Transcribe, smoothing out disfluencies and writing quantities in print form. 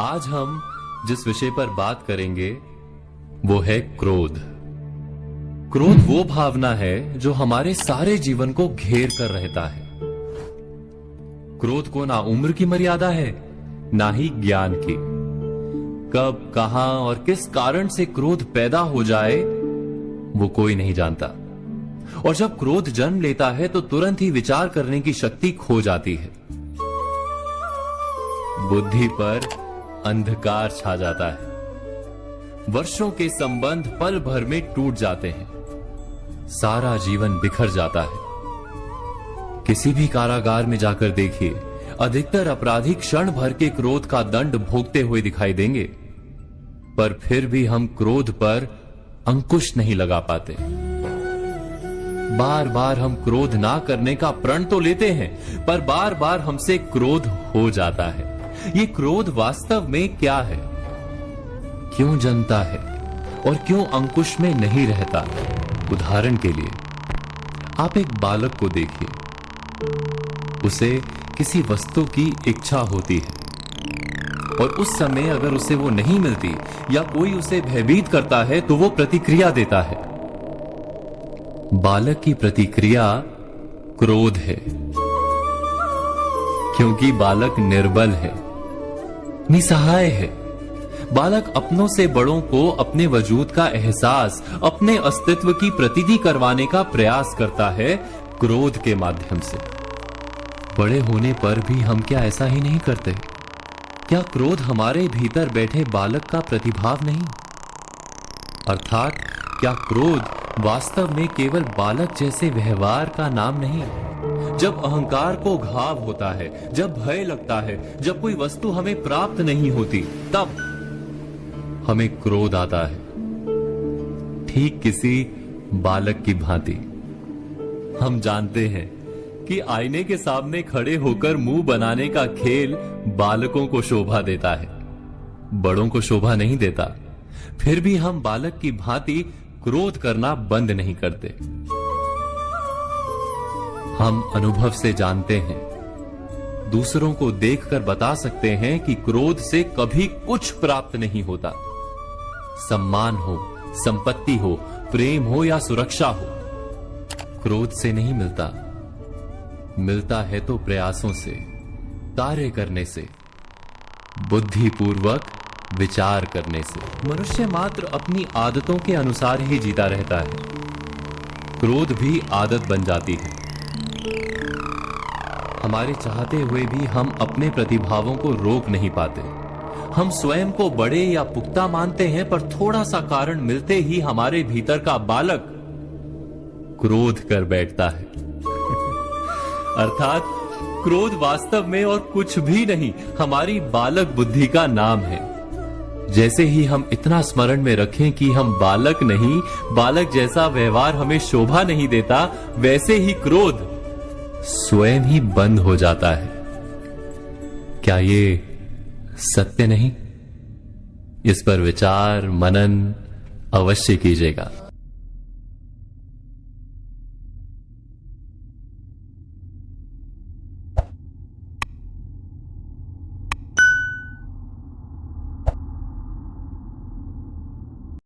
आज हम जिस विषय पर बात करेंगे वो है क्रोध। क्रोध वो भावना है जो हमारे सारे जीवन को घेर कर रहता है। क्रोध को ना उम्र की मर्यादा है, ना ही ज्ञान की। कब, कहां और किस कारण से क्रोध पैदा हो जाए वो कोई नहीं जानता। और जब क्रोध जन्म लेता है तो तुरंत ही विचार करने की शक्ति खो जाती है। बुद्धि पर अंधकार छा जाता है। वर्षों के संबंध पल भर में टूट जाते हैं। सारा जीवन बिखर जाता है। किसी भी कारागार में जाकर देखिए, अधिकतर अपराधी क्षण भर के क्रोध का दंड भोगते हुए दिखाई देंगे, पर फिर भी हम क्रोध पर अंकुश नहीं लगा पाते। बार बार हम क्रोध ना करने का प्रण तो लेते हैं, पर बार बार हमसे क्रोध हो जाता है। ये क्रोध वास्तव में क्या है, क्यों जन्मता है और क्यों अंकुश में नहीं रहता? उदाहरण के लिए आप एक बालक को देखिए। उसे किसी वस्तु की इच्छा होती है और उस समय अगर उसे वो नहीं मिलती या कोई उसे भयभीत करता है तो वो प्रतिक्रिया देता है। बालक की प्रतिक्रिया क्रोध है, क्योंकि बालक निर्बल है, निसहाय है। बालक अपनों से बड़ों को अपने वजूद का एहसास, अपने अस्तित्व की प्रतीति करवाने का प्रयास करता है क्रोध के माध्यम से। बड़े होने पर भी हम क्या ऐसा ही नहीं करते? क्या क्रोध हमारे भीतर बैठे बालक का प्रतिभाव नहीं? अर्थात क्या क्रोध वास्तव में केवल बालक जैसे व्यवहार का नाम नहीं? जब अहंकार को घाव होता है, जब भय लगता है, जब कोई वस्तु हमें प्राप्त नहीं होती, तब हमें क्रोध आता है, ठीक किसी बालक की भांति। हम जानते हैं कि आईने के सामने खड़े होकर मुंह बनाने का खेल बालकों को शोभा देता है, बड़ों को शोभा नहीं देता। फिर भी हम बालक की भांति क्रोध करना बंद नहीं करते। हम अनुभव से जानते हैं, दूसरों को देखकर बता सकते हैं कि क्रोध से कभी कुछ प्राप्त नहीं होता। सम्मान हो, संपत्ति हो, प्रेम हो या सुरक्षा हो, क्रोध से नहीं मिलता। मिलता है तो प्रयासों से, कार्य करने से, बुद्धिपूर्वक विचार करने से। मनुष्य मात्र अपनी आदतों के अनुसार ही जीता रहता है। क्रोध भी आदत बन जाती है। हमारे चाहते हुए भी हम अपने प्रतिभावों को रोक नहीं पाते। हम स्वयं को बड़े या पुख्ता मानते हैं, पर थोड़ा सा कारण मिलते ही हमारे भीतर का बालक क्रोध कर बैठता है। अर्थात क्रोध वास्तव में और कुछ भी नहीं, हमारी बालक बुद्धि का नाम है। जैसे ही हम इतना स्मरण में रखें कि हम बालक नहीं, बालक जैसा व्यवहार हमें शोभा नहीं देता, वैसे ही क्रोध स्वयं ही बंद हो जाता है। क्या ये सत्य नहीं? इस पर विचार मनन अवश्य कीजिएगा।